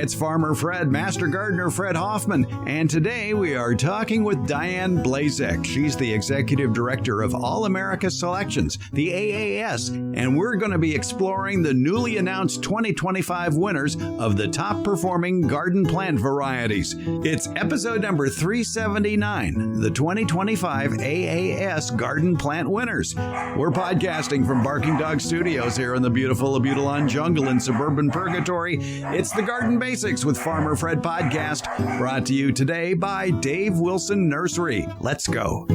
it's Farmer Fred, Master Gardener Fred Hoffman, and today we are talking with Diane Blazek. She's the Executive Director of All America Selections, the AAS, and we're going to be exploring the newly announced 2025 winners of the top performing garden plant varieties. It's episode number 379, the 2025 AAS Garden Plant Winners. We're podcasting from Barking Dog Studios here in the beautiful Abutilon Jungle in suburban Purgatory. It's the Garden Basics with Farmer Fred podcast, brought to you today by Dave Wilson Nursery. Let's go.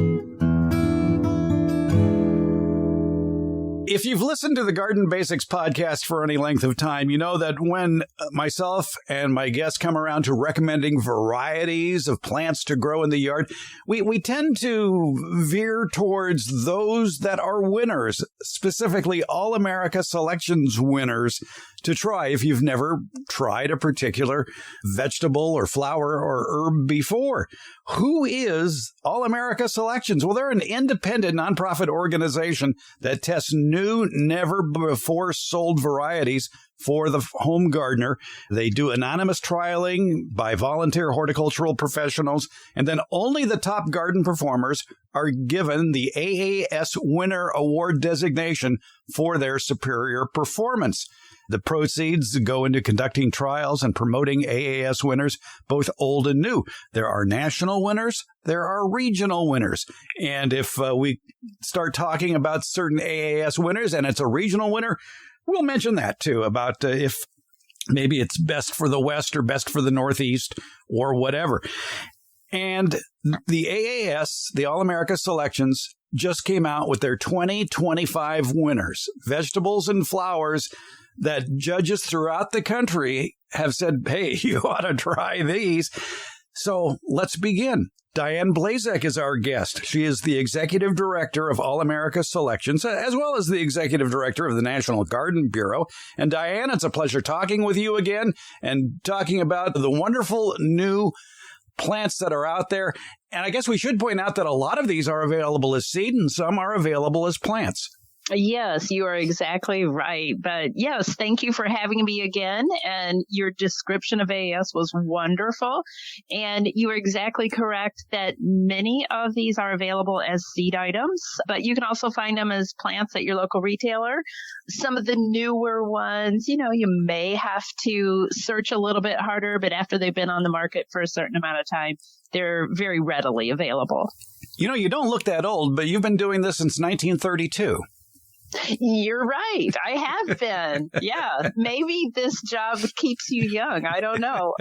If you've listened to the Garden Basics podcast for any length of time, you know that when myself and my guests come around to recommending varieties of plants to grow in the yard, we tend to veer towards those that are winners, specifically All America Selections winners, to try if you've never tried a particular vegetable or flower or herb before. Who is All America Selections? Well, they're an independent nonprofit organization that tests new, never-before-sold varieties for the home gardener. They do anonymous trialing by volunteer horticultural professionals, and then only the top garden performers are given the AAS Winner Award designation for their superior performance. The proceeds go into conducting trials and promoting AAS winners, both old and new. There are national winners. There are regional winners. And if we start talking about certain AAS winners and it's a regional winner, we'll mention that too, about if maybe it's best for the West or best for the Northeast or whatever. And the AAS, the All America Selections, just came out with their 2025 winners, vegetables and flowers that judges throughout the country have said, hey, you ought to try these. So let's begin. Diane Blazek is our guest. She is the Executive Director of All America Selections, as well as the Executive Director of the National Garden Bureau. And Diane, it's a pleasure talking with you again and talking about the wonderful new plants that are out there. And I guess we should point out that a lot of these are available as seed and some are available as plants. Yes, you are exactly right. But yes, thank you for having me again. And your description of AAS was wonderful. And you are exactly correct that many of these are available as seed items, but you can also find them as plants at your local retailer. Some of the newer ones, you may have to search a little bit harder, but after they've been on the market for a certain amount of time, they're very readily available. You don't look that old, but you've been doing this since 1932. You're right. I have been. Yeah. Maybe this job keeps you young. I don't know.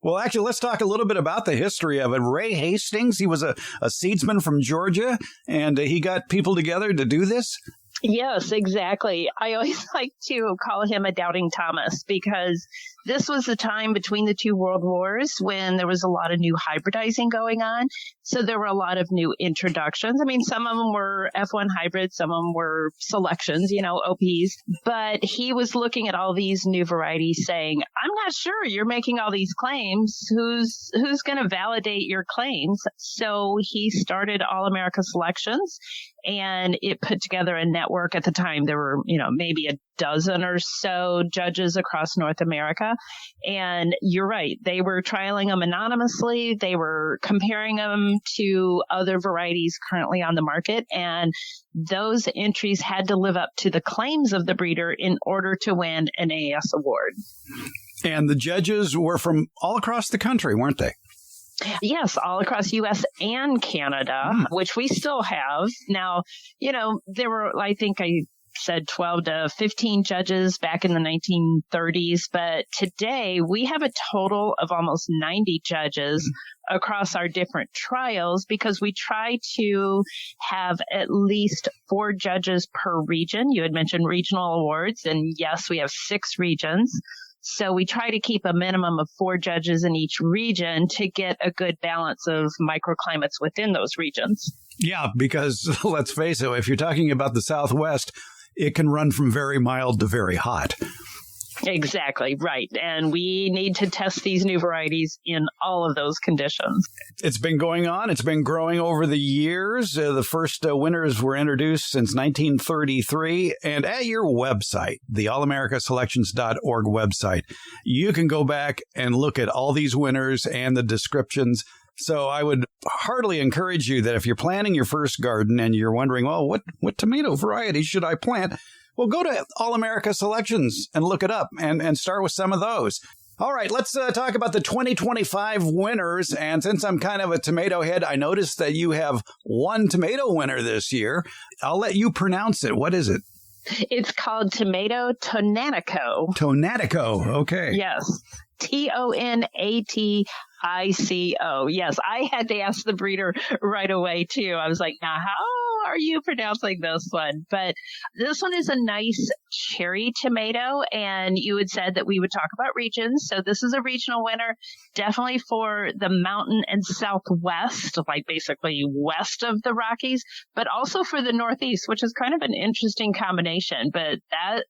Well, actually, let's talk a little bit about the history of it. Ray Hastings, he was a seedsman from Georgia, and he got people together to do this. Yes, exactly. I always like to call him a doubting Thomas because this was the time between the two world wars when there was a lot of new hybridizing going on. So there were a lot of new introductions. I mean, some of them were F1 hybrids, some of them were selections, OPs. But he was looking at all these new varieties saying, I'm not sure you're making all these claims. Who's going to validate your claims? So he started All America Selections, and it put together a network. At the time, there were, maybe a dozen or so judges across North America. And you're right. They were trialing them anonymously. They were comparing them to other varieties currently on the market. And those entries had to live up to the claims of the breeder in order to win an AAS award. And the judges were from all across the country, weren't they? Yes, all across U.S. and Canada, which we still have. Now, there were, I think I said 12 to 15 judges back in the 1930s, but today we have a total of almost 90 judges across our different trials because we try to have at least 4 judges per region. You had mentioned regional awards, and yes, we have 6 regions. So we try to keep a minimum of 4 judges in each region to get a good balance of microclimates within those regions. Yeah, because let's face it, if you're talking about the Southwest, it can run from very mild to very hot. Exactly, right. And we need to test these new varieties in all of those conditions. It's been going on. It's been growing over the years. The first winners were introduced since 1933. And at your website, the allamericaselections.org website, you can go back and look at all these winners and the descriptions. So I would heartily encourage you that if you're planting your first garden and you're wondering, well, what tomato variety should I plant? Well, go to All America Selections and look it up and start with some of those. All right, let's talk about the 2025 winners. And since I'm kind of a tomato head, I noticed that you have one tomato winner this year. I'll let you pronounce it. What is it? It's called tomato Tonatico. Tonatico. Okay. Yes. Tonatico. Yes, I had to ask the breeder right away, too. I was like, now, how are you pronouncing this one? But this one is a nice cherry tomato, and you had said that we would talk about regions. So this is a regional winner, definitely for the mountain and southwest, like basically west of the Rockies, but also for the Northeast, which is kind of an interesting combination. But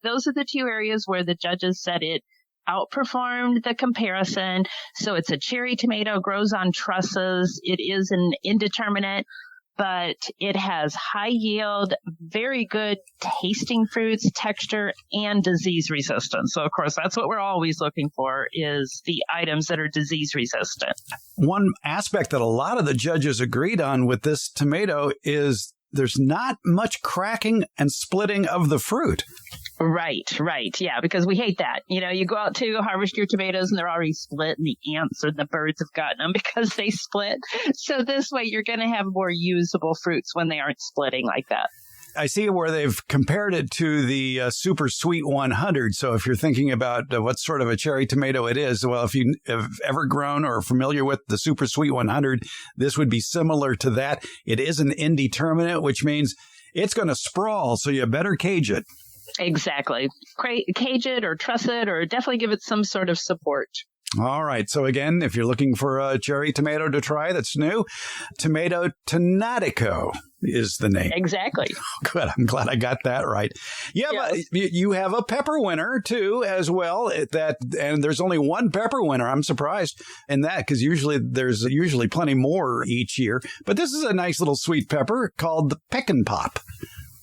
those are the two areas where the judges said it outperformed the comparison. So it's a cherry tomato, grows on trusses. It is an indeterminate, but it has high yield, very good tasting fruits, texture, and disease resistance. So, of course, that's what we're always looking for, is the items that are disease resistant. One aspect that a lot of the judges agreed on with this tomato is there's not much cracking and splitting of the fruit. Right. Yeah, because we hate that. You know, you go out to harvest your tomatoes and they're already split and the ants or the birds have gotten them because they split. So this way you're going to have more usable fruits when they aren't splitting like that. I see where they've compared it to the Super Sweet 100. So if you're thinking about what sort of a cherry tomato it is, well, if you have ever grown or are familiar with the Super Sweet 100, this would be similar to that. It is an indeterminate, which means it's going to sprawl, so you better cage it. Exactly. Cage it or truss it or definitely give it some sort of support. All right. So again, if you're looking for a cherry tomato to try that's new, tomato Tonatico is the name. Exactly. Good. I'm glad I got that right. Yeah, yes. You have a pepper winner too, as well. And there's only one pepper winner. I'm surprised in that because there's usually plenty more each year. But this is a nice little sweet pepper called the Pick and Pop.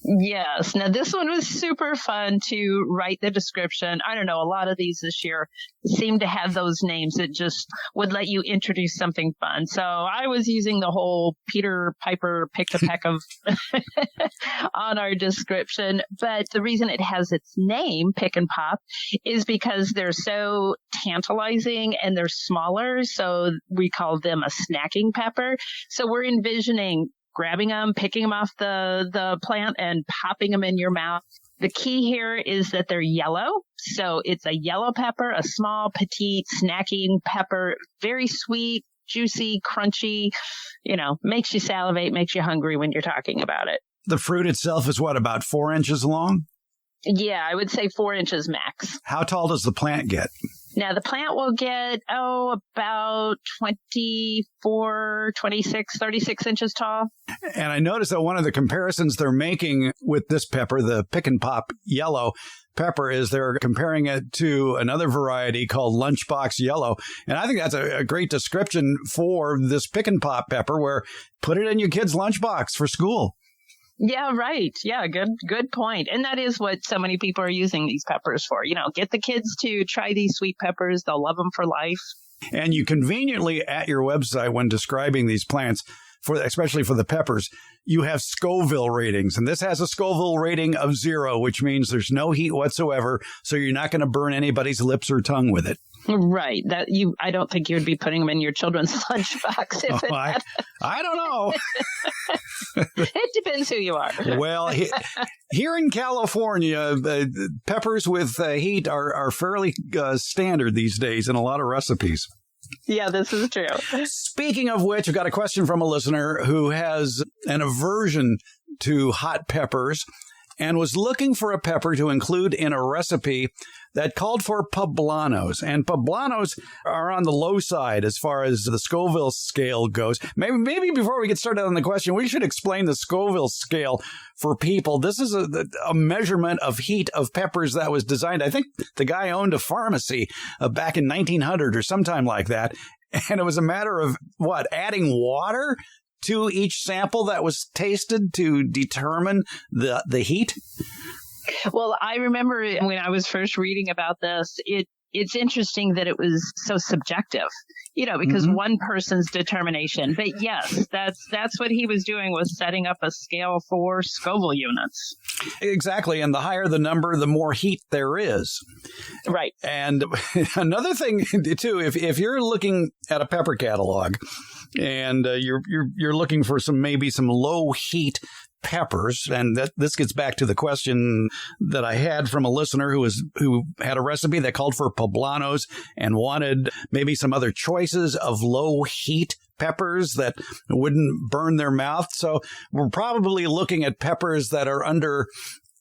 Yes. Now, this one was super fun to write the description. I don't know. A lot of these this year seem to have those names that just would let you introduce something fun. So I was using the whole Peter Piper pick the peck of on our description. But the reason it has its name, Pick and Pop, is because they're so tantalizing and they're smaller. So we call them a snacking pepper. So we're envisioning grabbing them, picking them off the plant and popping them in your mouth. The key here is that they're yellow. So it's a yellow pepper, a small, petite, snacking pepper, very sweet, juicy, crunchy, makes you salivate, makes you hungry when you're talking about it. The fruit itself is about 4 inches long? Yeah, I would say 4 inches max. How tall does the plant get? Now, the plant will get, about 24, 26, 36 inches tall. And I noticed that one of the comparisons they're making with this pepper, the Pick and Pop yellow pepper, is they're comparing it to another variety called Lunchbox Yellow. And I think that's a great description for this Pick and Pop pepper, where put it in your kid's lunchbox for school. Yeah, right. Yeah, good point. And that is what so many people are using these peppers for. Get the kids to try these sweet peppers. They'll love them for life. And you conveniently at your website, when describing these plants, especially for the peppers, you have Scoville ratings. And this has a Scoville rating of 0, which means there's no heat whatsoever. So you're not going to burn anybody's lips or tongue with it. Right. I don't think you would be putting them in your children's lunchbox. I don't know. It depends who you are. Well, here in California, peppers with heat are fairly standard these days in a lot of recipes. Yeah, this is true. Speaking of which, I've got a question from a listener who has an aversion to hot peppers. and was looking for a pepper to include in a recipe that called for poblanos. And poblanos are on the low side as far as the Scoville scale goes. Maybe before we get started on the question, we should explain the Scoville scale for people. This is a measurement of heat of peppers that was designed. I think the guy owned a pharmacy back in 1900 or sometime like that. And it was a matter of, adding water to each sample that was tasted to determine the heat? Well, I remember when I was first reading about this, it's interesting that it was so subjective, because one person's determination. But yes, that's what he was doing, was setting up a scale for Scoville units. Exactly. And the higher the number, the more heat there is. Right. And another thing, too, if you're looking at a pepper catalog and you're looking for maybe some low heat peppers, and this gets back to the question that I had from a listener who had a recipe that called for poblanos and wanted maybe some other choices of low heat peppers that wouldn't burn their mouth. So we're probably looking at peppers that are under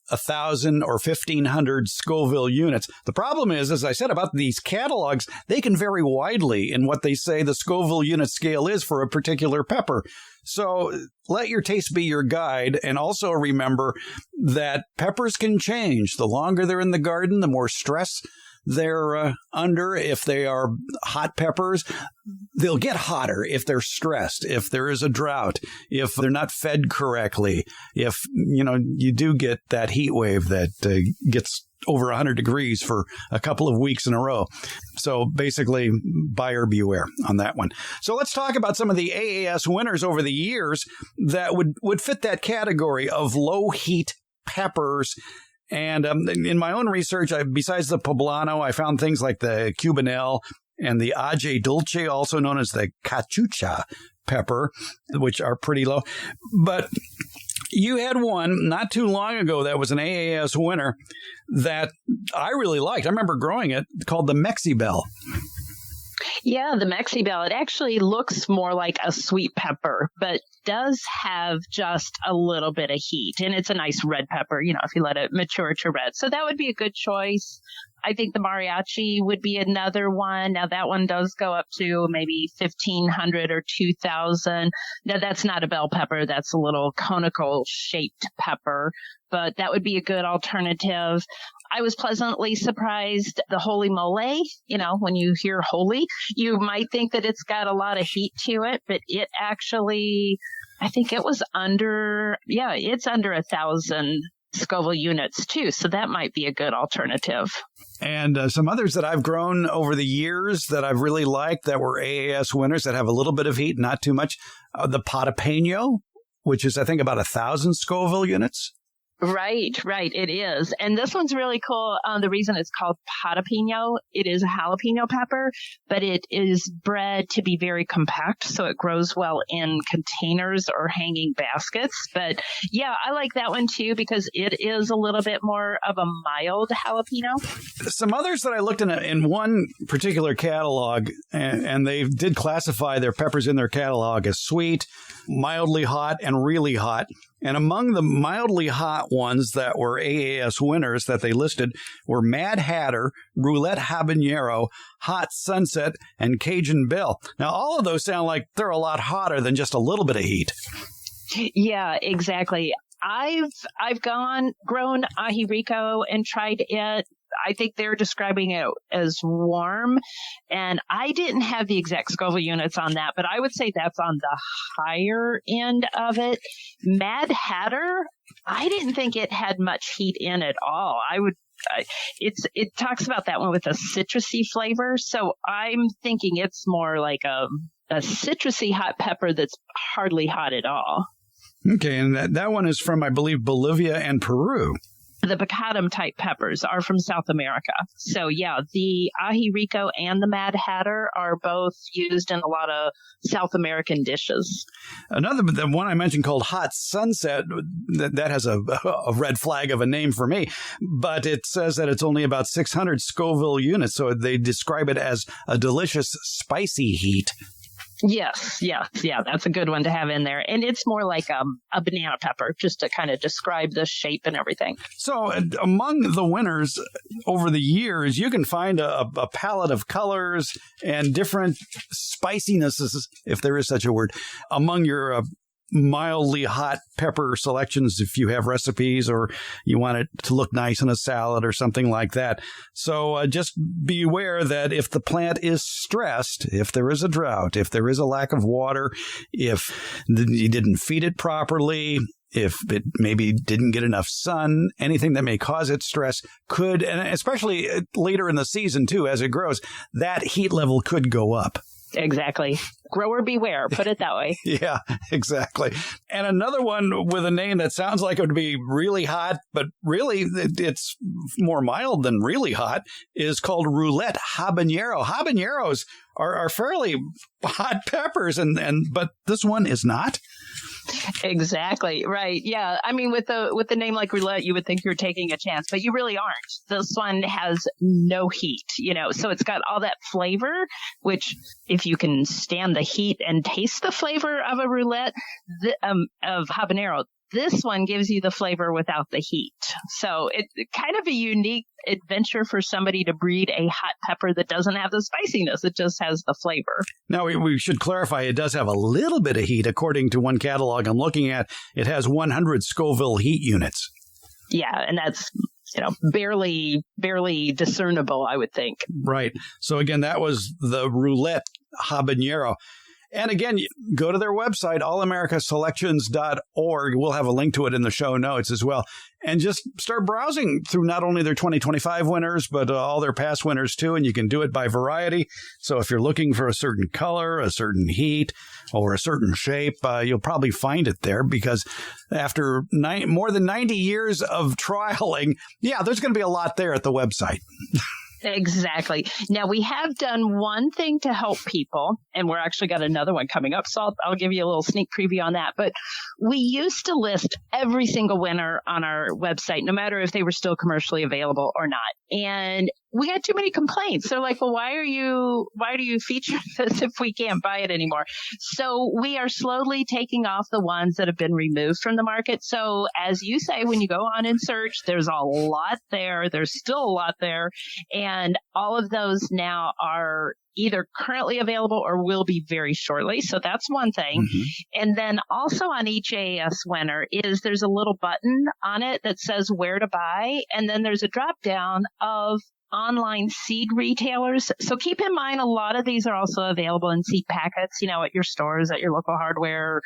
1,000 or 1,500 Scoville units. The problem is, as I said about these catalogs, they can vary widely in what they say the Scoville unit scale is for a particular pepper. So let your taste be your guide, and also remember that peppers can change. The longer they're in the garden, the more stress they're under. If they are hot peppers, they'll get hotter if they're stressed, if there is a drought, if they're not fed correctly, if you do get that heat wave that gets over 100 degrees for a couple of weeks in a row. So basically, buyer beware on that one. So let's talk about some of the AAS winners over the years that would fit that category of low heat peppers. And in my own research, besides the poblano, I found things like the cubanelle and the aje dulce, also known as the cachucha pepper, which are pretty low. But you had one not too long ago that was an AAS winner that I really liked. I remember growing it, called the Mexibel. Yeah, the Mexibel. It actually looks more like a sweet pepper, but does have just a little bit of heat. And it's a nice red pepper, if you let it mature to red. So that would be a good choice. I think the mariachi would be another one. Now, that one does go up to maybe 1,500 or 2,000. Now, that's not a bell pepper. That's a little conical shaped pepper, but that would be a good alternative. I was pleasantly surprised. The holy mole, when you hear holy, you might think that it's got a lot of heat to it, but it actually, I think it was it's under 1,000 Scoville units too. So that might be a good alternative. And some others that I've grown over the years that I've really liked that were AAS winners that have a little bit of heat, not too much. The Potapeño, which is, I think, about 1,000 Scoville units. Right. It is. And this one's really cool. The reason it's called Potapeño, it is a jalapeno pepper, but it is bred to be very compact. So it grows well in containers or hanging baskets. But yeah, I like that one too, because it is a little bit more of a mild jalapeno. Some others that I looked in one particular catalog, and they did classify their peppers in their catalog as sweet, mildly hot, and really hot. And among the mildly hot ones that were AAS winners that they listed were Mad Hatter, Roulette Habanero, Hot Sunset, and Cajun Belle. Now, all of those sound like they're a lot hotter than just a little bit of heat. Yeah, exactly. I've grown ají rico and tried it. I think they're describing it as warm, and I didn't have the exact Scoville units on that, but I would say that's on the higher end of it. Mad Hatter, I didn't think it had much heat in at all. It talks about that one with a citrusy flavor, so I'm thinking it's more like a citrusy hot pepper that's hardly hot at all. Okay, and that one is from, I believe, Bolivia and Peru. The picatum type peppers are from South America. So yeah, the ají rico and the Mad Hatter are both used in a lot of South American dishes. The one I mentioned called Hot Sunset, that has a red flag of a name for me, but it says that it's only about 600 Scoville units. So they describe it as a delicious spicy heat. Yes. Yeah. That's a good one to have in there. And it's more like a banana pepper, just to kind of describe the shape and everything. So among the winners over the years, you can find a palette of colors and different spicinesses, if there is such a word, among your mildly hot pepper selections if you have recipes or you want it to look nice in a salad or something like that. So just be aware that if the plant is stressed, if there is a drought, if there is a lack of water, if you didn't feed it properly, if it maybe didn't get enough sun, anything that may cause it stress could, and especially later in the season too, as it grows, that heat level could go up. Exactly. Grower beware, put it that way. Yeah, exactly. And another one with a name that sounds like it would be really hot, but really it's more mild than really hot, is called roulette habanero. Habaneros are fairly hot peppers, but this one is not. Exactly. Right. Yeah. I mean, with the name like roulette, you would think you're taking a chance, but you really aren't. This one has no heat, so it's got all that flavor, which if you can stand the heat and taste the flavor of a roulette of habanero, this one gives you the flavor without the heat. So it's kind of a unique adventure for somebody to breed a hot pepper that doesn't have the spiciness. It just has the flavor. Now, we should clarify it does have a little bit of heat. According to one catalog I'm looking at, it has 100 Scoville heat units. Yeah, and that's barely discernible, I would think. Right. So again, that was the roulette habanero. And again, go to their website, allamericaselections.org. We'll have a link to it in the show notes as well. And just start browsing through not only their 2025 winners, but all their past winners too. And you can do it by variety. So if you're looking for a certain color, a certain heat, or a certain shape, you'll probably find it there, because after more than 90 years of trialing, there's going to be a lot there at the website. Exactly. Now, we have done one thing to help people, and we're actually got another one coming up, so I'll give you a little sneak preview on that. But we used to list every single winner on our website, no matter if they were still commercially available or not. And we had too many complaints. They're like, well, why do you feature this if we can't buy it anymore? So we are slowly taking off the ones that have been removed from the market. So as you say, when you go on and search, there's a lot there. There's still a lot there. And all of those now are either currently available or will be very shortly. So that's one thing. Mm-hmm. And then also on each AAS winner there's a little button on it that says where to buy. And then there's a drop down of online seed retailers. So keep in mind, a lot of these are also available in seed packets, at your stores, at your local hardware,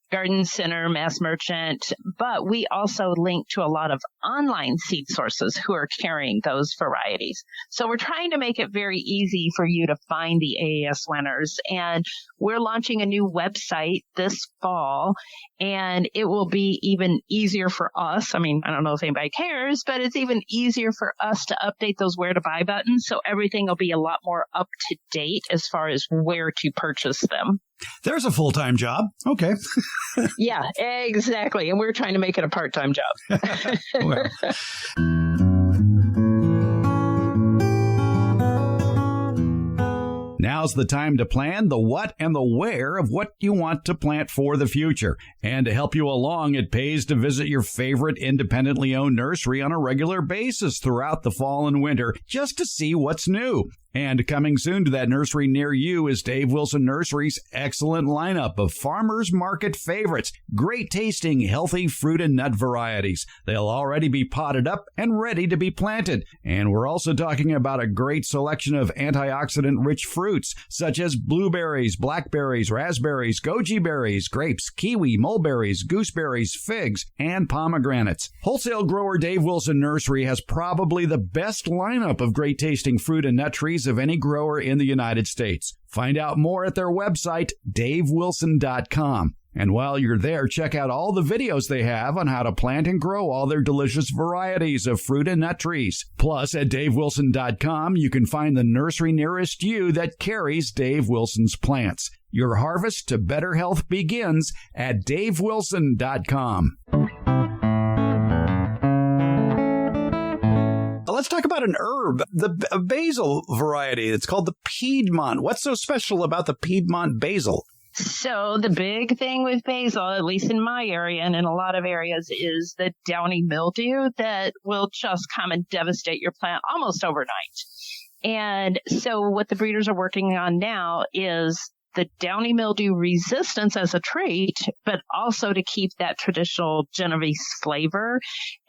garden center, mass merchant. But we also link to a lot of online seed sources who are carrying those varieties. So we're trying to make it very easy for you to find the AAS winners. And we're launching a new website this fall, and it will be even easier for us. I mean, I don't know if anybody cares, but it's even easier for us to update those where to buy buttons. So everything will be a lot more up to date as far as where to purchase them. There's a full-time job. Okay. Yeah, exactly. And we're trying to make it a part-time job. Well. Now's the time to plan the what and the where of what you want to plant for the future. And to help you along, it pays to visit your favorite independently owned nursery on a regular basis throughout the fall and winter just to see what's new. And coming soon to that nursery near you is Dave Wilson Nursery's excellent lineup of farmers market favorites, great tasting, healthy fruit and nut varieties. They'll already be potted up and ready to be planted. And we're also talking about a great selection of antioxidant-rich fruits, such as blueberries, blackberries, raspberries, goji berries, grapes, kiwi, mulberries, gooseberries, figs, and pomegranates. Wholesale grower Dave Wilson Nursery has probably the best lineup of great tasting fruit and nut trees of any grower in the United States. Find out more at their website, davewilson.com. And while you're there, check out all the videos they have on how to plant and grow all their delicious varieties of fruit and nut trees. Plus, at davewilson.com, you can find the nursery nearest you that carries Dave Wilson's plants. Your harvest to better health begins at davewilson.com. Let's talk about an herb, the basil variety. It's called the Piedmont. What's so special about the Piedmont basil? So the big thing with basil, at least in my area and in a lot of areas, is the downy mildew that will just come and devastate your plant almost overnight. And so what the breeders are working on now is the downy mildew resistance as a trait, but also to keep that traditional Genovese flavor.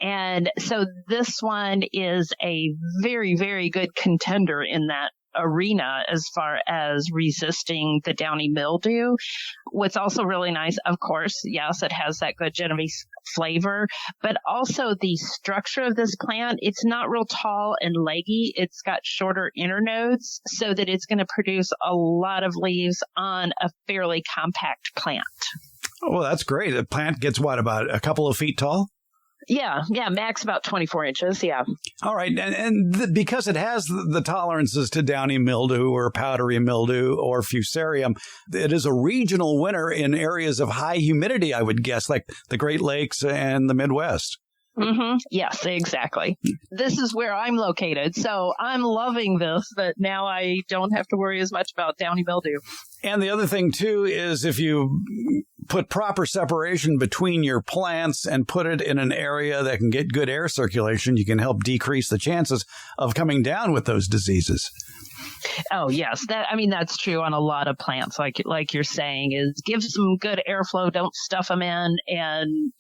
And so this one is a very, very good contender in that arena as far as resisting the downy mildew. What's also really nice, of course, yes, it has that good Genovese flavor, but also the structure of this plant, it's not real tall and leggy. It's got shorter internodes so that it's going to produce a lot of leaves on a fairly compact plant. Oh, that's great. The plant gets what, about a couple of feet tall? Yeah, max about 24 inches, yeah. All right, and because it has the tolerances to downy mildew or powdery mildew or fusarium, it is a regional winner in areas of high humidity, I would guess, like the Great Lakes and the Midwest. Mm-hmm. Yes, exactly. This is where I'm located, so I'm loving this, that now I don't have to worry as much about downy mildew. And the other thing, too, is if you put proper separation between your plants and put it in an area that can get good air circulation, you can help decrease the chances of coming down with those diseases. Oh, yes. That's true on a lot of plants, like you're saying, is give some good airflow, don't stuff them in, and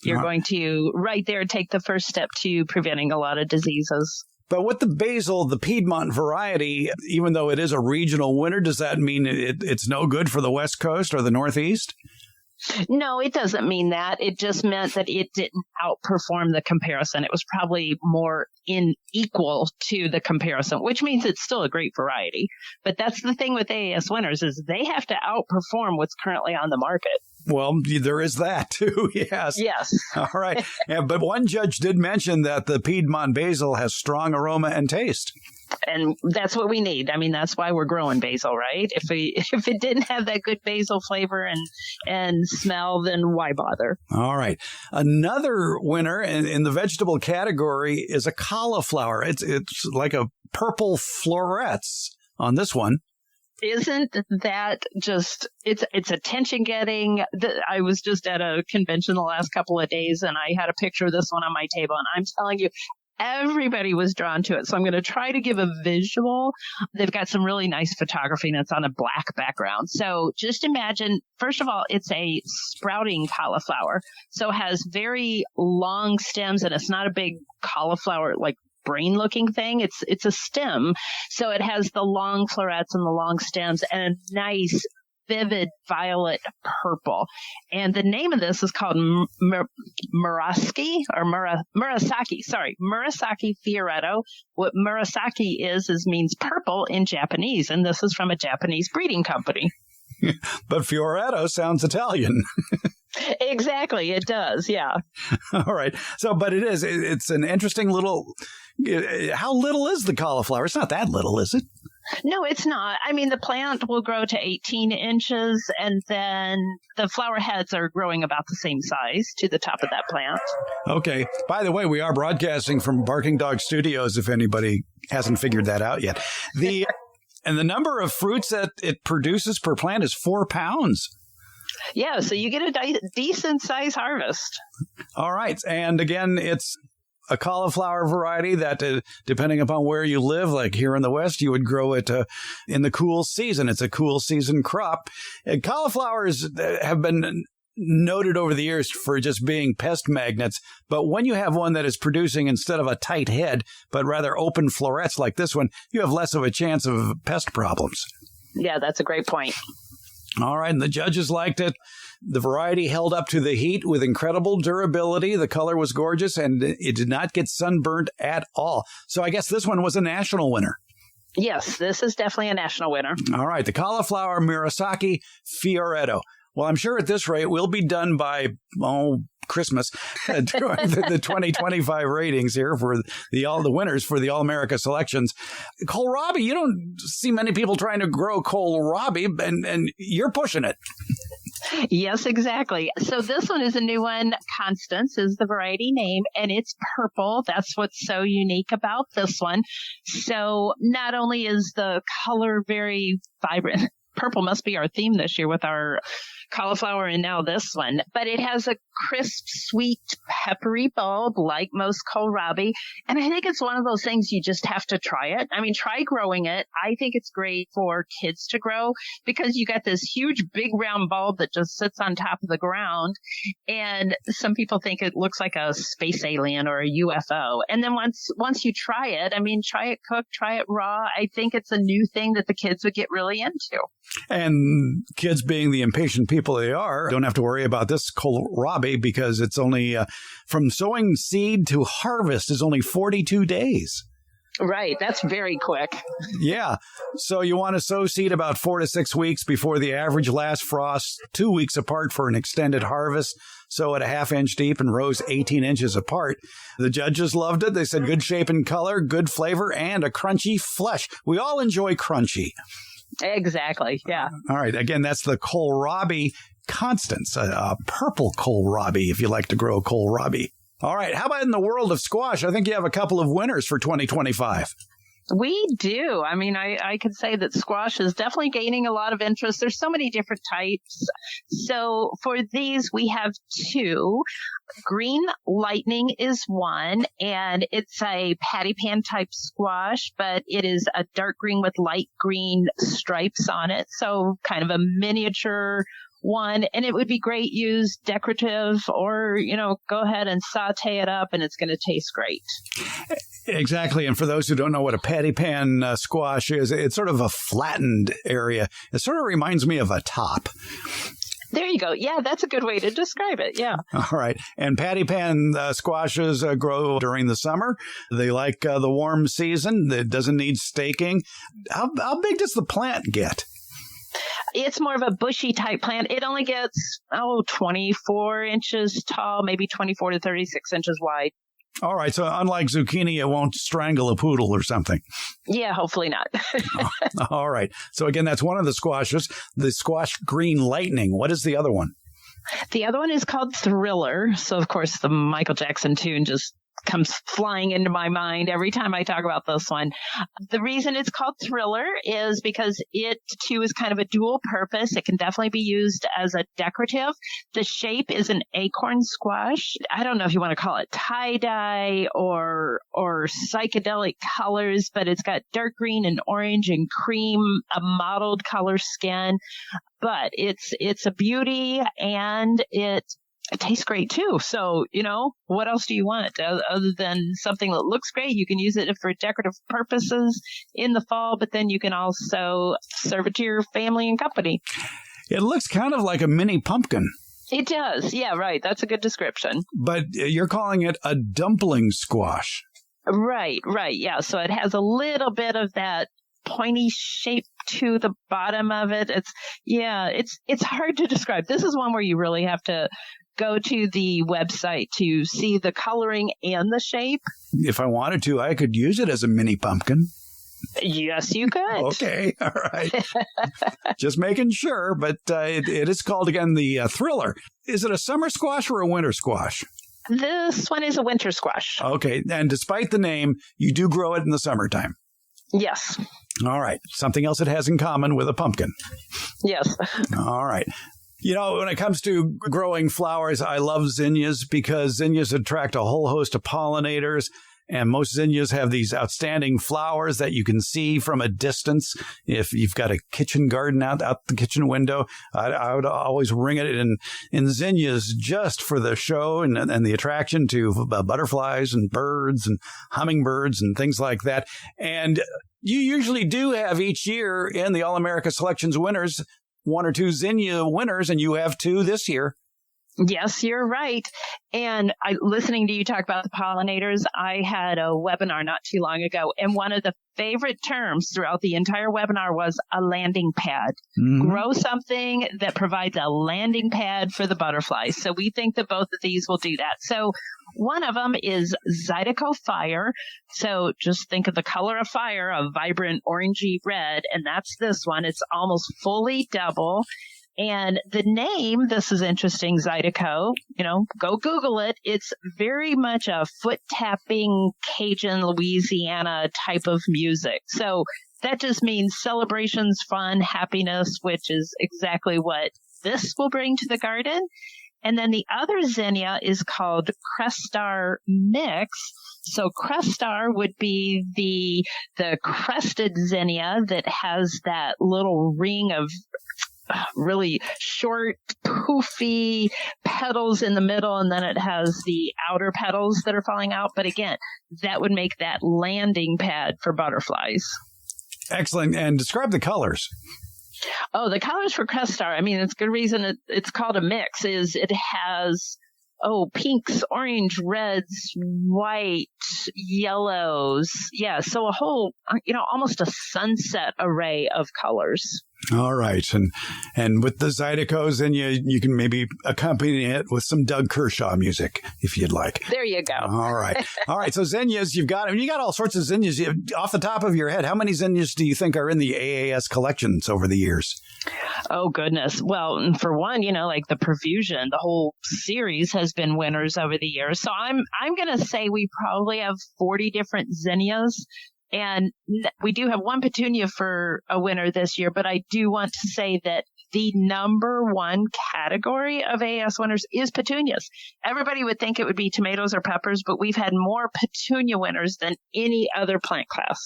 you're going to right there take the first step to preventing a lot of diseases. But with the basil, the Piedmont variety, even though it is a regional winner, does that mean it's no good for the West Coast or the Northeast? No, it doesn't mean that. It just meant that it didn't outperform the comparison. It was probably more equal to the comparison, which means it's still a great variety. But that's the thing with AAS winners is they have to outperform what's currently on the market. Well, there is that, too. Yes. Yes. All right. But one judge did mention that the Piedmont basil has strong aroma and taste. And that's what we need. That's why we're growing basil, right? If it didn't have that good basil flavor and smell, then why bother? All right. Another winner in the vegetable category is a cauliflower. It's like a purple florets on this one. Isn't that just, it's attention getting. I was just at a convention the last couple of days and I had a picture of this one on my table and I'm telling you, everybody was drawn to it. So I'm going to try to give a visual. They've got some really nice photography and it's on a black background. So just imagine, first of all, it's a sprouting cauliflower. So it has very long stems and it's not a big cauliflower like brain looking thing. It's a stem. So it has the long florets and the long stems and a nice vivid violet purple. And the name of this is called Murasaki Fioretto. What Murasaki means purple in Japanese. And this is from a Japanese breeding company. But Fioretto sounds Italian. Exactly. It does. Yeah. All right. So, but it's an interesting little, how little is the cauliflower? It's not that little, is it? No, it's not. The plant will grow to 18 inches and then the flower heads are growing about the same size to the top of that plant. Okay. By the way, we are broadcasting from Barking Dog Studios if anybody hasn't figured that out yet. And the number of fruits that it produces per plant is 4 pounds. Yeah, so you get a decent size harvest. All right. And again, it's a cauliflower variety that, depending upon where you live, like here in the West, you would grow it in the cool season. It's a cool season crop. And cauliflowers have been noted over the years for just being pest magnets. But when you have one that is producing instead of a tight head, but rather open florets like this one, you have less of a chance of pest problems. Yeah, that's a great point. All right, and the judges liked it. The variety held up to the heat with incredible durability. The color was gorgeous, and it did not get sunburned at all. So I guess this one was a national winner. Yes, this is definitely a national winner. All right, the cauliflower Murasaki Fioretto. Well, I'm sure at this rate we'll be done by, Christmas, the 2025 ratings here for the winners for the All-America selections. Kohlrabi, you don't see many people trying to grow kohlrabi, and you're pushing it. Yes, exactly. So this one is a new one. Constance is the variety name, and it's purple. That's what's so unique about this one. So not only is the color very vibrant, purple must be our theme this year with our cauliflower and now this one. But it has a crisp, sweet, peppery bulb like most kohlrabi. And I think it's one of those things you just have to try it. I mean, try growing it. I think it's great for kids to grow because you got this huge, big round bulb that just sits on top of the ground. And some people think it looks like a space alien or a UFO. And then once you try it, I mean, try it cooked, try it raw. I think it's a new thing that the kids would get really into. And kids, being the impatient people they are, don't have to worry about this kohlrabi because it's only from sowing seed to harvest is only 42 days. Right. That's very quick. Yeah. So you want to sow seed about 4 to 6 weeks before the average last frost, 2 weeks apart for an extended harvest. Sow at a ½ inch deep and rows 18 inches apart. The judges loved it. They said good shape and color, good flavor, and a crunchy flesh. We all enjoy crunchy. Exactly. Yeah. All right. Again, that's the kohlrabi Constance, a purple kohlrabi if you like to grow kohlrabi. All right. How about in the world of squash? I think you have a couple of winners for 2025. We do. I mean, I could say that squash is definitely gaining a lot of interest. There's so many different types. So for these, we have two. Green Lightning is one, and it's a patty pan type squash, but it is a dark green with light green stripes on it. So kind of a miniature one, and it would be great used decorative or, go ahead and saute it up and it's going to taste great. Exactly. And for those who don't know what a patty pan squash is, it's sort of a flattened area. It sort of reminds me of a top. There you go. Yeah, that's a good way to describe it. Yeah. All right. And patty pan squashes grow during the summer. They like the warm season. It doesn't need staking. How big does the plant get? It's more of a bushy type plant. It only gets, 24 inches tall, maybe 24 to 36 inches wide. All right. So unlike zucchini, it won't strangle a poodle or something. Yeah, hopefully not. All right. So again, that's one of the squashes, the squash Green Lightning. What is the other one? The other one is called Thriller. So, of course, the Michael Jackson tune just comes flying into my mind every time I talk about this one. The reason it's called Thriller is because it, too, is kind of a dual purpose. It can definitely be used as a decorative. The shape is an acorn squash. I don't know if you want to call it tie-dye or psychedelic colors, but it's got dark green and orange and cream, a mottled color skin. But it's a beauty, and it tastes great too. So, what else do you want other than something that looks great? You can use it for decorative purposes in the fall, but then you can also serve it to your family and company. It looks kind of like a mini pumpkin. It does. Yeah, right. That's a good description. But you're calling it a dumpling squash. Right. Yeah. So it has a little bit of that pointy shape to the bottom of it. It's hard to describe. This is one where you really have to go to the website to see the coloring and the shape. If I wanted to, I could use it as a mini pumpkin. Yes, you could. Okay. All right. Just making sure. But it is called, again, the Thriller. Is it a summer squash or a winter squash? This one is a winter squash. Okay. And despite the name, you do grow it in the summertime. Yes. All right. Something else it has in common with a pumpkin. Yes. All right. When it comes to growing flowers, I love zinnias because zinnias attract a whole host of pollinators. And most zinnias have these outstanding flowers that you can see from a distance. If you've got a kitchen garden out the kitchen window, I would always ring it in zinnias just for the show and the attraction to butterflies and birds and hummingbirds and things like that. And you usually do have each year in the All-America Selections winners, 1 or 2 zinnia winners, and you have 2 this year. Yes, you're right. And listening to you talk about the pollinators, I had a webinar not too long ago, and one of the favorite terms throughout the entire webinar was a landing pad. Mm-hmm. Grow something that provides a landing pad for the butterflies. So we think that both of these will do that. So one of them is Zydeco Fire. So just think of the color of fire, a vibrant orangey red, and that's this one. It's almost fully double. And the name, this is interesting, Zydeco, go Google it. It's very much a foot-tapping Cajun, Louisiana type of music. So that just means celebrations, fun, happiness, which is exactly what this will bring to the garden. And then the other zinnia is called Crestar Mix. So Crestar would be the crested zinnia that has that little ring of really short, poofy petals in the middle, and then it has the outer petals that are falling out. But again, that would make that landing pad for butterflies. Excellent. And describe the colors. Oh, the colors for Crestar, I mean, it's good reason it's called a mix, is it has, pinks, orange, reds, white, yellows. Yeah, so a whole, almost a sunset array of colors. All right. And with the Zydeco, then you can maybe accompany it with some Doug Kershaw music if you'd like. There you go. All right. All right. So zinnias, you got all sorts of zinnias. Off the top of your head, how many zinnias do you think are in the AAS collections over the years? Oh, goodness. Well, for one, like the Profusion, the whole series has been winners over the years. So I'm going to say we probably have 40 different zinnias. And we do have one petunia for a winner this year, but I do want to say that the number one category of AAS winners is petunias. Everybody would think it would be tomatoes or peppers, but we've had more petunia winners than any other plant class.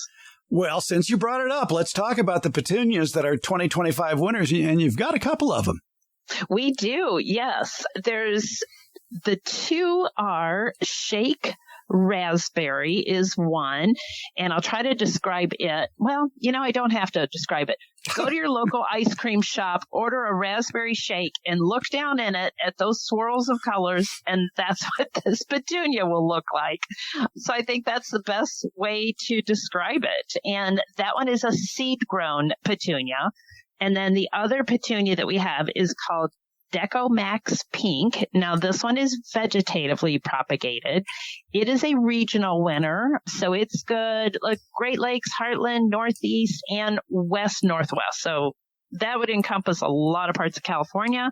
Well, since you brought it up, let's talk about the petunias that are 2025 winners, and you've got a couple of them. We do, yes. The two are Shake Raspberry is one, and I'll try to describe it. Well, I don't have to describe it. Go to your local ice cream shop, order a raspberry shake, and look down in it at those swirls of colors, and that's what this petunia will look like. So I think that's the best way to describe it. And that one is a seed-grown petunia. And then the other petunia that we have is called Deco Max Pink. Now, this one is vegetatively propagated. It is a regional winner, so it's good. Like Great Lakes, Heartland, Northeast, and West Northwest. So that would encompass a lot of parts of California.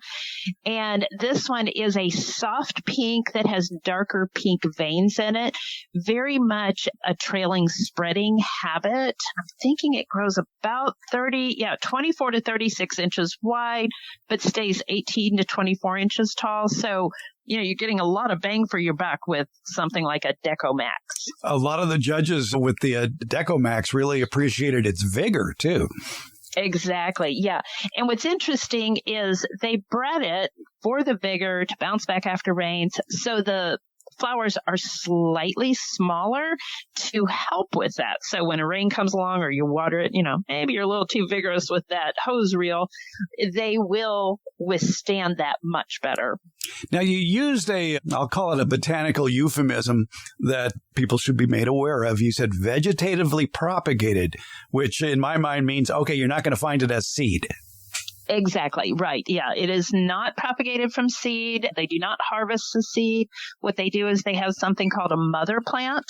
And this one is a soft pink that has darker pink veins in it. Very much a trailing spreading habit. I'm thinking it grows about 24 to 36 inches wide, but stays 18 to 24 inches tall. So, you're getting a lot of bang for your buck with something like a Deco Max. A lot of the judges with the Deco Max really appreciated its vigor, too. Exactly. Yeah. And what's interesting is they bred it for the vigor to bounce back after rains. So the flowers are slightly smaller to help with that. So when a rain comes along or you water it, maybe you're a little too vigorous with that hose reel, they will withstand that much better. Now, you used I'll call it a botanical euphemism that people should be made aware of. You said vegetatively propagated, which in my mind means, okay, you're not going to find it as seed. Exactly. Right. Yeah. It is not propagated from seed. They do not harvest the seed. What they do is they have something called a mother plant.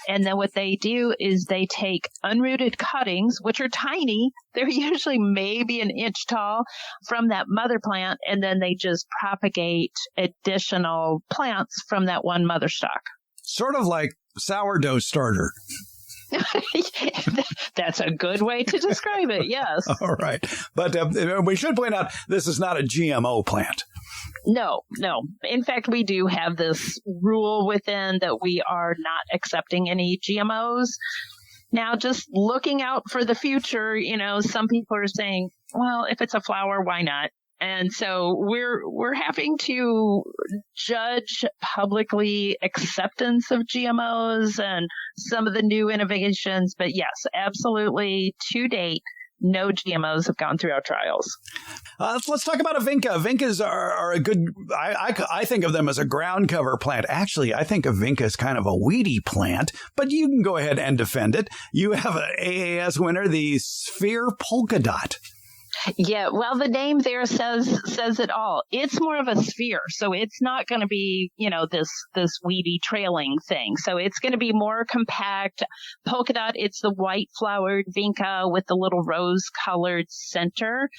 And then what they do is they take unrooted cuttings, which are tiny. They're usually maybe an inch tall from that mother plant. And then they just propagate additional plants from that one mother stock. Sort of like sourdough starter. That's a good way to describe it, yes. All right. But we should point out this is not a GMO plant. No. In fact, we do have this rule within that we are not accepting any GMOs. Now, just looking out for the future, some people are saying, well, if it's a flower, why not? And so we're having to judge publicly acceptance of GMOs and some of the new innovations. But yes, absolutely, to date, no GMOs have gone through our trials. Let's talk about a vinca. Vincas are a good, I think of them as a ground cover plant. Actually, I think of vinca as kind of a weedy plant, but you can go ahead and defend it. You have an AAS winner, the Sphere Polka Dot. Yeah, well, the name there says it all. It's more of a sphere, so it's not going to be, this weedy trailing thing. So it's going to be more compact. Polka dot, it's the white flowered vinca with the little rose colored center.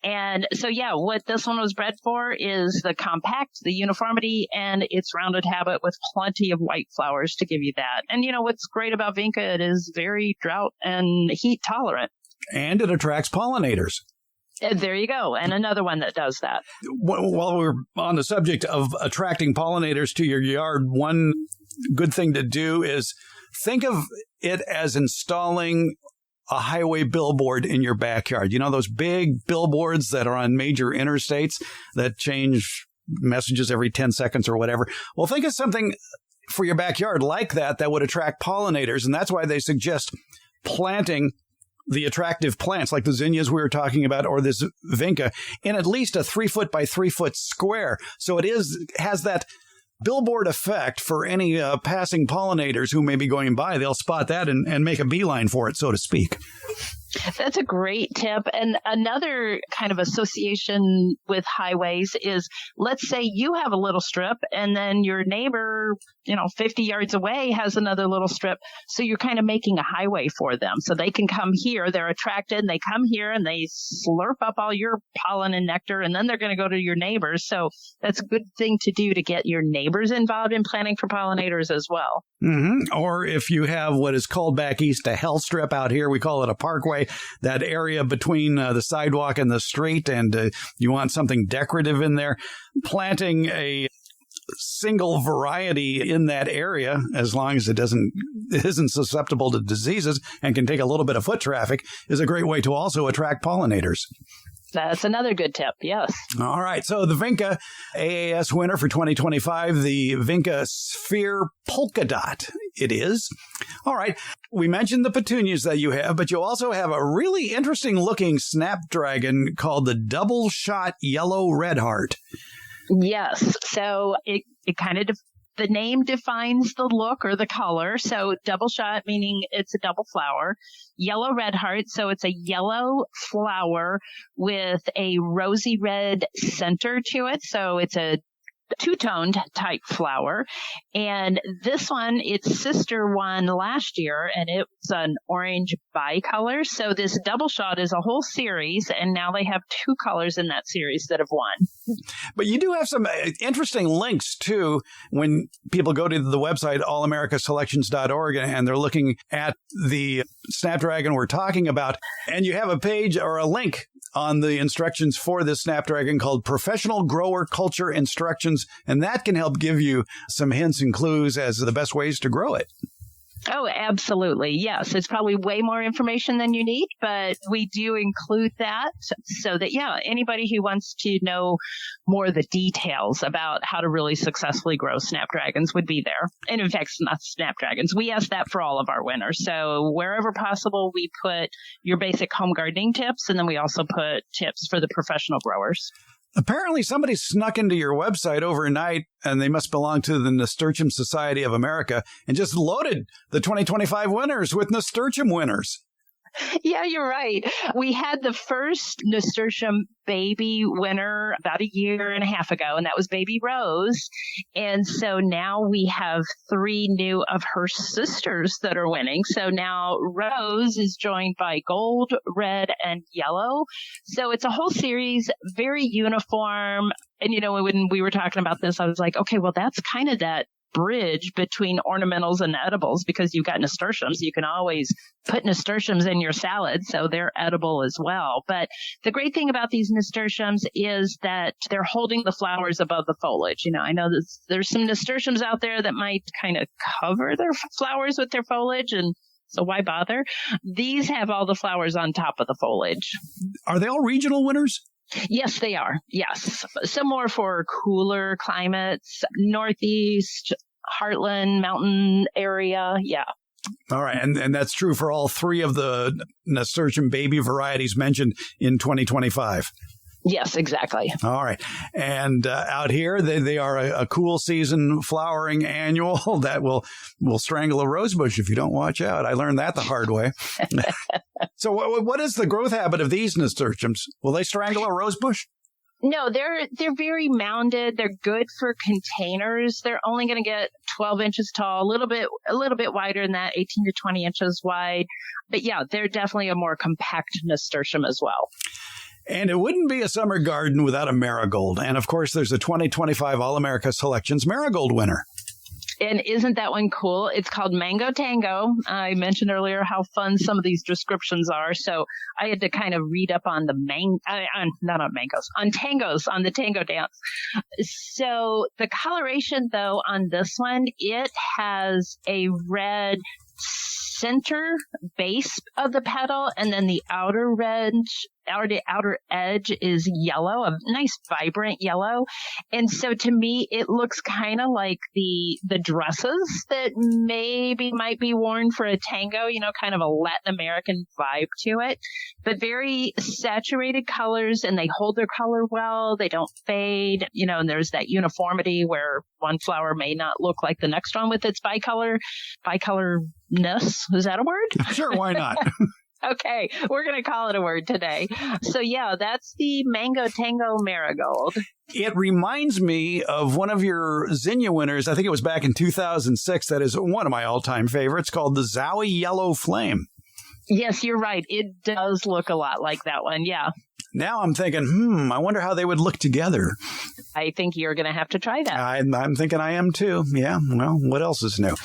And so, yeah, what this one was bred for is the compact, the uniformity, and its rounded habit with plenty of white flowers to give you that. And what's great about vinca, it is very drought and heat tolerant. And it attracts pollinators. There you go. And another one that does that. While we're on the subject of attracting pollinators to your yard, one good thing to do is think of it as installing a highway billboard in your backyard. You know, those big billboards that are on major interstates that change messages every 10 seconds or whatever. Well, think of something for your backyard like that would attract pollinators. And that's why they suggest planting the attractive plants like the zinnias we were talking about or this vinca in at least a 3-foot by 3-foot square. So it has that billboard effect for any passing pollinators who may be going by. They'll spot that and make a beeline for it, so to speak. That's a great tip. And another kind of association with highways is, let's say you have a little strip and then your neighbor, 50 yards away has another little strip. So you're kind of making a highway for them. So they can come here, they're attracted, and they come here and they slurp up all your pollen and nectar, and then they're going to go to your neighbors. So that's a good thing to do to get your neighbors involved in planting for pollinators as well. Mm-hmm. Or if you have what is called back east a health strip, out here we call it a parkway, that area between the sidewalk and the street, and you want something decorative in there, planting a single variety in that area, as long as it isn't susceptible to diseases and can take a little bit of foot traffic, is a great way to also attract pollinators. That's another good tip, yes. All right. So the Vinca AAS winner for 2025, the Vinca Sphere Polka Dot. It is. All right. We mentioned the petunias that you have, but you also have a really interesting looking snapdragon called the Double Shot Yellow Red Heart. Yes. So it kind of the name defines the look or the color. So double shot, meaning it's a double flower. Yellow red heart. So it's a yellow flower with a rosy red center to it. So it's a two-toned type flower. And this one, its sister won last year, and it's an orange bicolor. So this double shot is a whole series, and now they have 2 colors in that series that have won. But you do have some interesting links, too, when people go to the website allamericaselections.org and they're looking at the snapdragon we're talking about, and you have a page or a link on the instructions for this snapdragon called Professional Grower Culture Instructions, and that can help give you some hints and clues as to the best ways to grow it. Oh, absolutely. Yes. It's probably way more information than you need, but we do include that so that, anybody who wants to know more of the details about how to really successfully grow snapdragons would be there. And in fact, not snapdragons. We ask that for all of our winners. So wherever possible, we put your basic home gardening tips, and then we also put tips for the professional growers. Apparently, somebody snuck into your website overnight, and they must belong to the Nasturtium Society of America, and just loaded the 2025 winners with nasturtium winners. Yeah, you're right. We had the first nasturtium baby winner about a year and a half ago, and that was baby Rose. And so now we have 3 new of her sisters that are winning. So now Rose is joined by gold, red, and yellow. So it's a whole series, very uniform. And, when we were talking about this, I was like, okay, well, that's kind of that bridge between ornamentals and edibles, because you've got nasturtiums. You can always put nasturtiums in your salad, so they're edible as well. But the great thing about these nasturtiums is that they're holding the flowers above the foliage. I know there's some nasturtiums out there that might kind of cover their flowers with their foliage, and so why bother? These have all the flowers on top of the foliage. Are they all regional winners? Yes, they are. Yes. Some more for cooler climates, Northeast, Heartland, mountain area. Yeah. All right. And that's true for all 3 of the nasturtium baby varieties mentioned in 2025. Yes, exactly. All right. And out here, they are a cool season flowering annual that will strangle a rosebush if you don't watch out. I learned that the hard way. So what is the growth habit of these nasturtiums? Will they strangle a rosebush? No, they're very mounded. They're good for containers. They're only going to get 12 inches tall, a little bit wider than that, 18 to 20 inches wide. But yeah, they're definitely a more compact nasturtium as well. And it wouldn't be a summer garden without a marigold. And of course, there's a 2025 All-America Selections marigold winner. And isn't that one cool? It's called Mango Tango. I mentioned earlier how fun some of these descriptions are. So I had to kind of read up on the not on mangoes, on tangos, on the tango dance. So the coloration, though, on this one, it has a red center base of the petal, and then the outer edge is yellow, a nice vibrant yellow. And so to me, it looks kind of like the dresses that maybe might be worn for a tango, kind of a Latin American vibe to it, but very saturated colors, and they hold their color well. They don't fade, and there's that uniformity where one flower may not look like the next one with its bicolorness. Is that a word? Sure, why not? Okay, we're going to call it a word today. So yeah, that's the Mango Tango Marigold. It reminds me of one of your Zinnia winners. I think it was back in 2006. That is one of my all-time favorites, called the Zowie Yellow Flame. Yes, you're right. It does look a lot like that one. Yeah. Now I'm thinking, I wonder how they would look together. I think you're going to have to try that. I'm thinking I am too. Yeah. Well, what else is new?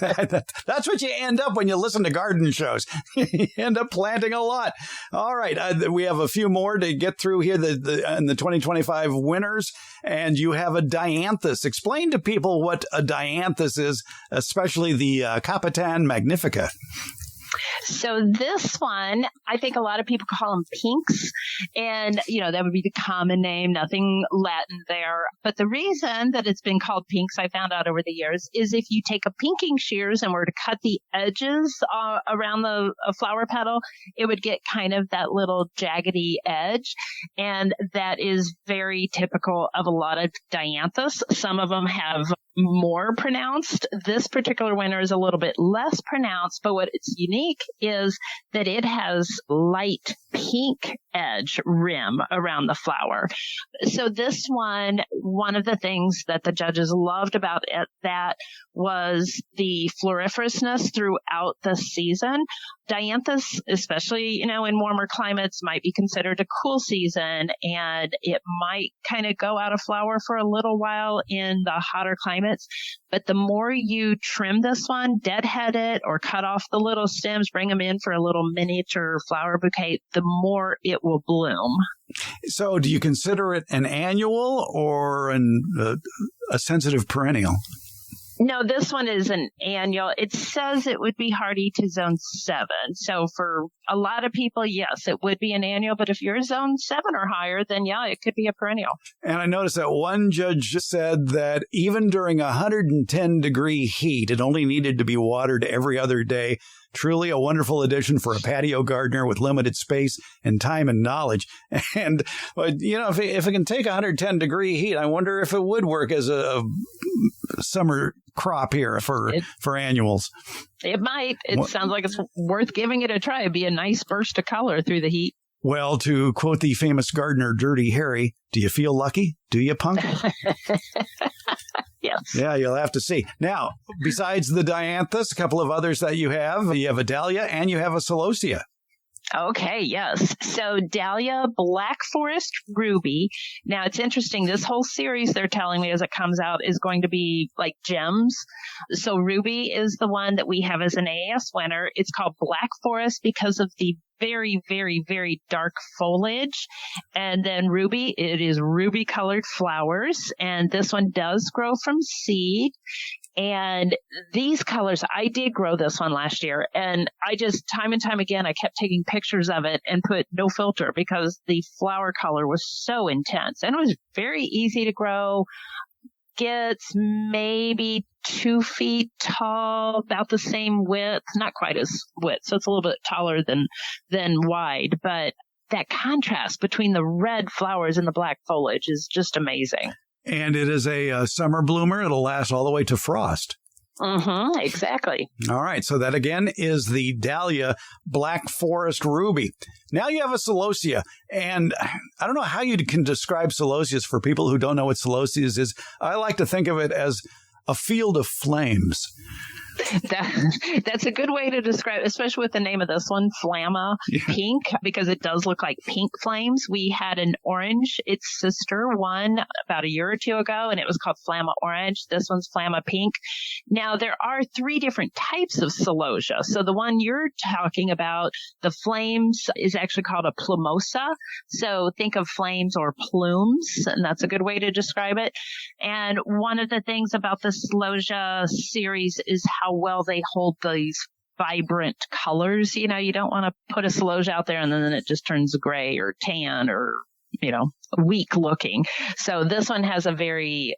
That's what you end up when you listen to garden shows. You end up planting a lot. All right. We have a few more to get through here, in the 2025 winners. And you have a dianthus. Explain to people what a dianthus is, especially the Capitan Magnifica. So this one, I think a lot of people call them pinks, and, that would be the common name, nothing Latin there. But the reason that it's been called pinks, I found out over the years, is if you take a pinking shears and were to cut the edges around the flower petal, it would get kind of that little jaggedy edge. And that is very typical of a lot of dianthus. Some of them have more pronounced. This particular winner is a little bit less pronounced, but what it's unique is that it has light pink edge rim around the flower. So this one of the things that the judges loved about it, that was the floriferousness throughout the season. Dianthus, especially, in warmer climates, might be considered a cool season, and it might kind of go out of flower for a little while in the hotter climates. But the more you trim this one, deadhead it, or cut off the little stems, bring them in for a little miniature flower bouquet, the more it will bloom. So do you consider it an annual or a sensitive perennial? No, this one is an annual. It says it would be hardy to zone 7. So for a lot of people, yes, it would be an annual. But if you're zone 7 or higher, then yeah, it could be a perennial. And I noticed that one judge said that even during 110-degree heat, it only needed to be watered every other day. Truly a wonderful addition for a patio gardener with limited space and time and knowledge. And, if it can take 110-degree heat, I wonder if it would work as a summer crop here for annuals. It might. It sounds like it's worth giving it a try. It'd be a nice burst of color through the heat. Well, to quote the famous gardener Dirty Harry, do you feel lucky? Do you, punk? Yes. Yeah, you'll have to see. Now, besides the dianthus, a couple of others that you have a dahlia and you have a celosia. Okay, yes. So Dahlia Black Forest Ruby. Now, it's interesting. This whole series, they're telling me as it comes out, is going to be like gems. So Ruby is the one that we have as an AAS winner. It's called Black Forest because of the very, very, very dark foliage. And then Ruby, it is ruby colored flowers. And this one does grow from seed. And these colors, I did grow this one last year, and I just, time and time again, I kept taking pictures of it and put no filter because the flower color was so intense, and it was very easy to grow. Gets maybe 2 feet tall, about the same width, not quite as width, so it's a little bit taller than wide, but that contrast between the red flowers and the black foliage is just amazing. And it is a summer bloomer. It'll last all the way to frost. Mm-hmm, exactly. All right. So that, again, is the Dahlia Black Forest Ruby. Now you have a celosia. And I don't know how you can describe celosias for people who don't know what celosias is. I like to think of it as a field of flames. That's a good way to describe, especially with the name of this one, Flamma Pink, because it does look like pink flames. We had an orange, its sister one, about a year or two ago, and it was called Flamma Orange. This one's Flamma Pink. Now, there are 3 different types of Celosia. So the one you're talking about, the flames, is actually called a plumosa. So think of flames or plumes, and that's a good way to describe it. And one of the things about the Celosia series is how well they hold these vibrant colors. You don't want to put a Celosia out there and then it just turns gray or tan or, weak looking. So this one has a very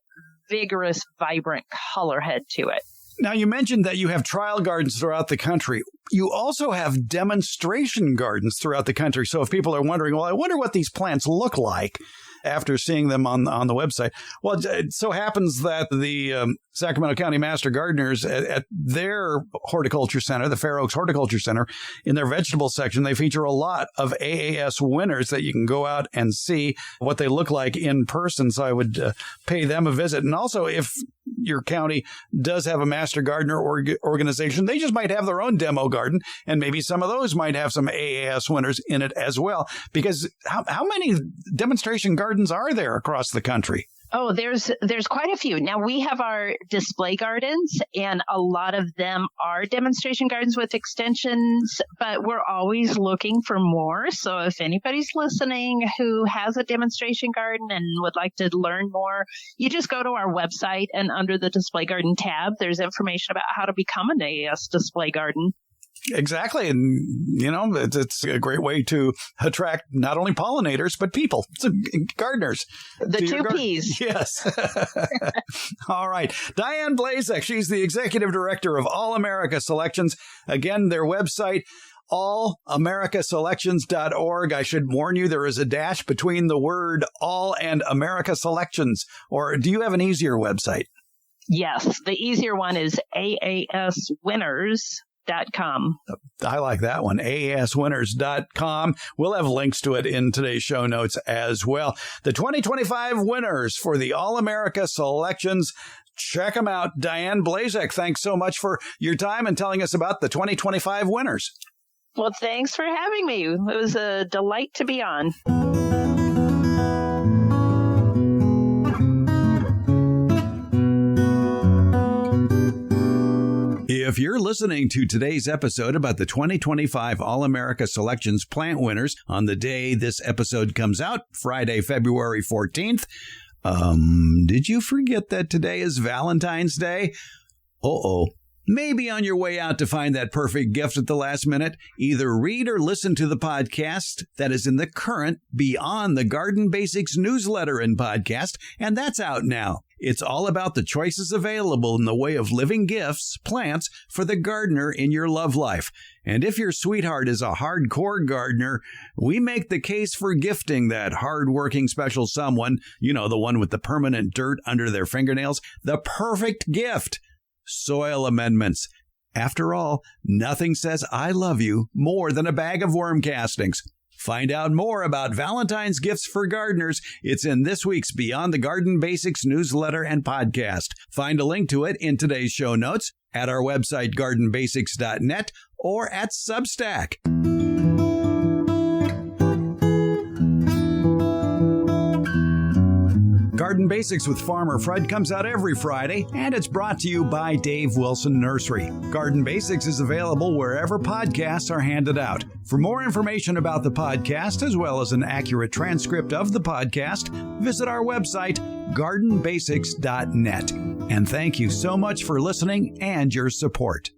vigorous, vibrant color head to it. Now, you mentioned that you have trial gardens throughout the country. You also have demonstration gardens throughout the country. So if people are wondering, well, I wonder what these plants look like after seeing them on the website. Well, it so happens that the Sacramento County Master Gardeners at their horticulture center, the Fair Oaks Horticulture Center, in their vegetable section, they feature a lot of AAS winners that you can go out and see what they look like in person. So I would pay them a visit. And also, if your county does have a Master Gardener organization, they just might have their own demo garden, and maybe some of those might have some AAS winners in it as well. Because how many demonstration gardens are there across the country? Oh, there's quite a few. Now, we have our display gardens, and a lot of them are demonstration gardens with extensions, but we're always looking for more. So if anybody's listening who has a demonstration garden and would like to learn more, you just go to our website, and under the display garden tab, there's information about how to become an AAS display garden. Exactly. And, it's a great way to attract not only pollinators, but people, gardeners. The 2 Ps. Yes. All right. Diane Blazek, she's the executive director of All America Selections. Again, their website, allamericaselections.org. I should warn you, there is a dash between the word all and America Selections. Or do you have an easier website? Yes. The easier one is AASwinners.com. I like that one, AASwinners.com. We'll have links to it in today's show notes as well. The 2025 winners for the All-America Selections. Check them out. Diane Blazek, thanks so much for your time and telling us about the 2025 winners. Well, thanks for having me. It was a delight to be on. If you're listening to today's episode about the 2025 All-America Selections plant winners on the day this episode comes out, Friday, February 14th, did you forget that today is Valentine's Day? Uh-oh. Maybe on your way out to find that perfect gift at the last minute, either read or listen to the podcast that is in the current Beyond the Garden Basics newsletter and podcast, and that's out now. It's all about the choices available in the way of living gifts, plants, for the gardener in your love life. And if your sweetheart is a hardcore gardener, we make the case for gifting that hardworking special someone, the one with the permanent dirt under their fingernails, the perfect gift. Soil amendments. After all, nothing says I love you more than a bag of worm castings. Find out more about Valentine's gifts for gardeners. It's in this week's Beyond the Garden Basics newsletter and podcast. Find a link to it in today's show notes at our website, gardenbasics.net, or at Substack. Garden Basics with Farmer Fred comes out every Friday, and it's brought to you by Dave Wilson Nursery. Garden Basics is available wherever podcasts are handed out. For more information about the podcast, as well as an accurate transcript of the podcast, visit our website, gardenbasics.net. And thank you so much for listening and your support.